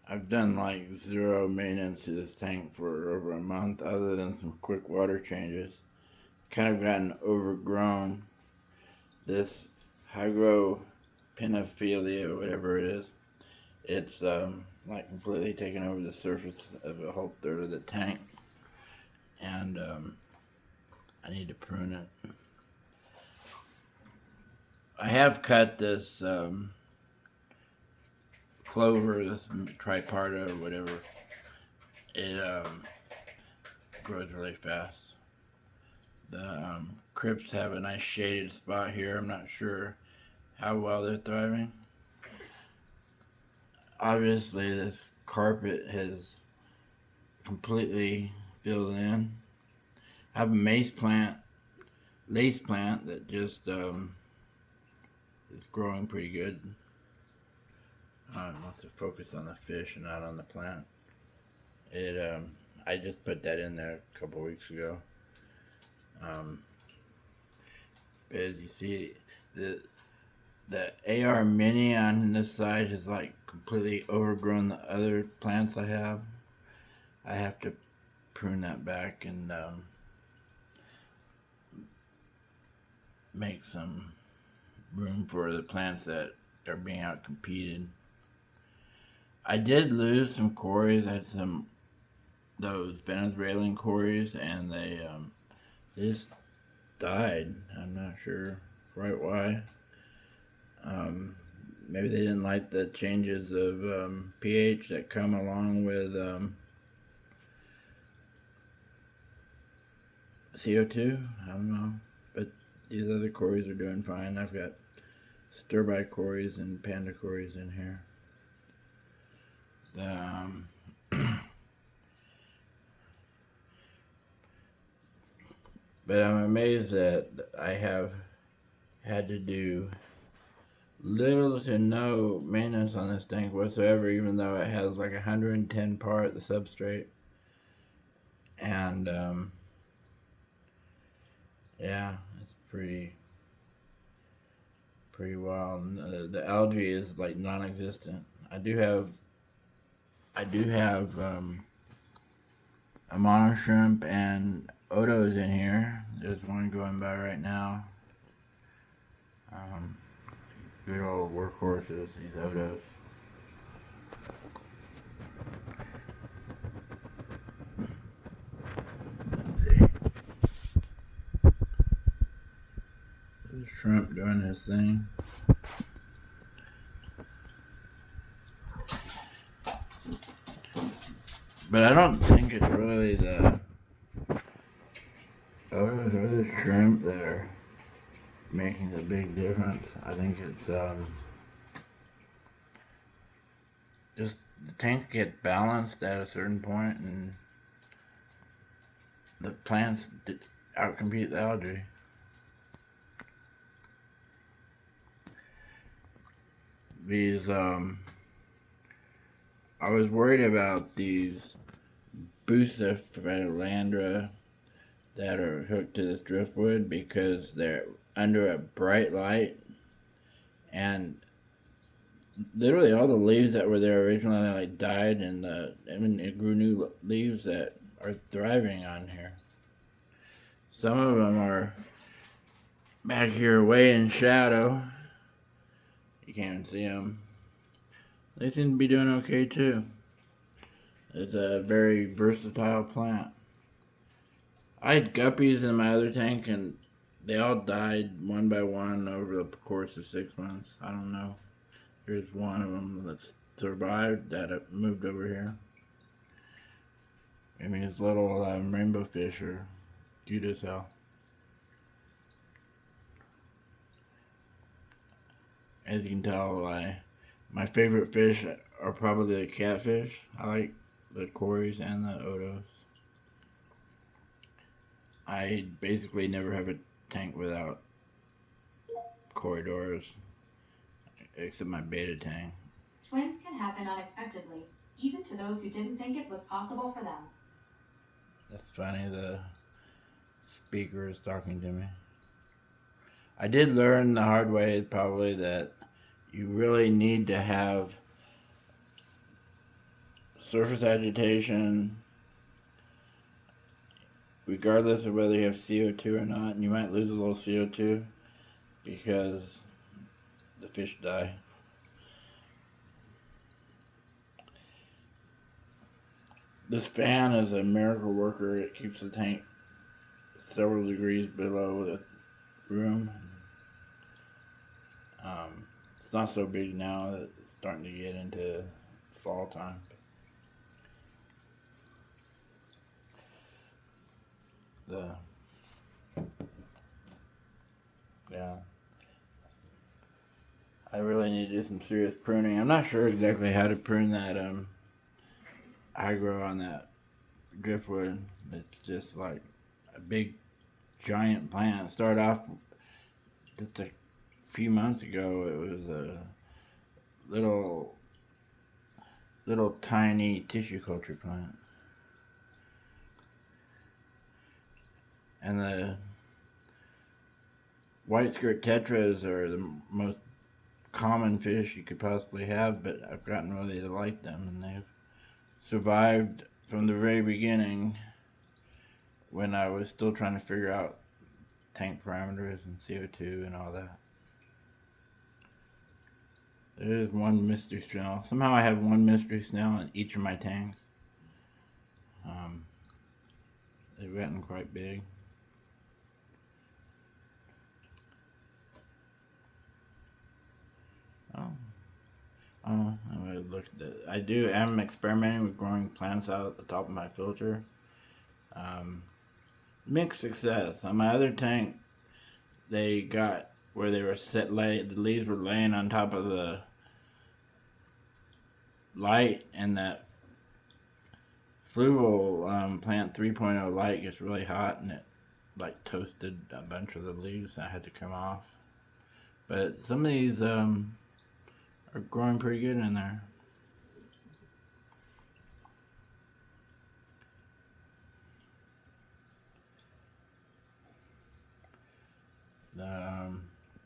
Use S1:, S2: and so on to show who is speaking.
S1: I've done like zero maintenance to this tank for over a month, other than some quick water changes. It's kind of gotten overgrown. This hydropinophilia, or whatever it is, it's like completely taken over the surface of a whole third of the tank, and I need to prune it. I have cut this clover, this triparta or whatever. It grows really fast. The crypts have a nice shaded spot here. I'm not sure how well they're thriving. Obviously, this carpet has completely filled in. I have a lace plant that just is growing pretty good. Wants to focus on the fish and not on the plant. I just put that in there a couple weeks ago. As you see, the AR Mini on this side has like completely overgrown the other plants I have. I have to prune that back and make some room for the plants that are being outcompeted. I did lose some cories. I had those Venezuelan cories, and they just died. I'm not sure quite why. Maybe they didn't like the changes of pH that come along with CO2. I don't know. But these other cories are doing fine. I've got stir-by cories and panda cories in here. But I'm amazed that I have had to do little to no maintenance on this tank whatsoever, even though it has like 110 part the substrate. And yeah, it's pretty wild. The algae is like non-existent. I do have a mono shrimp and odos in here. There's one going by right now. Good old workhorses, these odos. Let's see. This shrimp doing his thing. But I don't think it's really the odos or the shrimp that are making the big difference. I think it's just the tank gets balanced at a certain point, and the plants outcompete the algae. These I was worried about these Bucephalandra that are hooked to this driftwood because they're under a bright light, and literally all the leaves that were there originally like died, and it grew new leaves that are thriving on here. Some of them are back here way in shadow. You can't even see them. They seem to be doing okay too. It's a very versatile plant. I had guppies in my other tank, and they all died one by one over the course of 6 months. I don't know. There's one of them that's survived that moved over here. I mean, his little rainbow fish are cute as hell. As you can tell, my favorite fish are probably the catfish. I like the cories and the odos. I basically never have a tank without corridors, except my beta tank.
S2: Twins can happen unexpectedly, even to those who didn't think it was possible for them.
S1: That's funny, the speaker is talking to me. I did learn the hard way probably that you really need to have surface agitation, regardless of whether you have CO2 or not, and you might lose a little CO2 because the fish die. This fan is a miracle worker. It keeps the tank several degrees below the room. It's not so big now that it's starting to get into fall time. Yeah, I really need to do some serious pruning. I'm not sure exactly how to prune that aggro on that driftwood. It's just like a big giant plant. It started off just a few months ago. It was a little tiny tissue culture plant, and the white skirt tetras are the most common fish you could possibly have, but I've gotten really to like them, and they've survived from the very beginning when I was still trying to figure out tank parameters and CO2 and all that. There is one mystery snail. Somehow I have one mystery snail in each of my tanks. They've gotten quite big. I'm gonna look at that. I'm experimenting with growing plants out at the top of my filter. Mixed success. On my other tank, they got where they were the leaves were laying on top of the light, and that fluval plant 3.0 light gets really hot, and it like toasted a bunch of the leaves. I had to come off. But some of these are growing pretty good in there.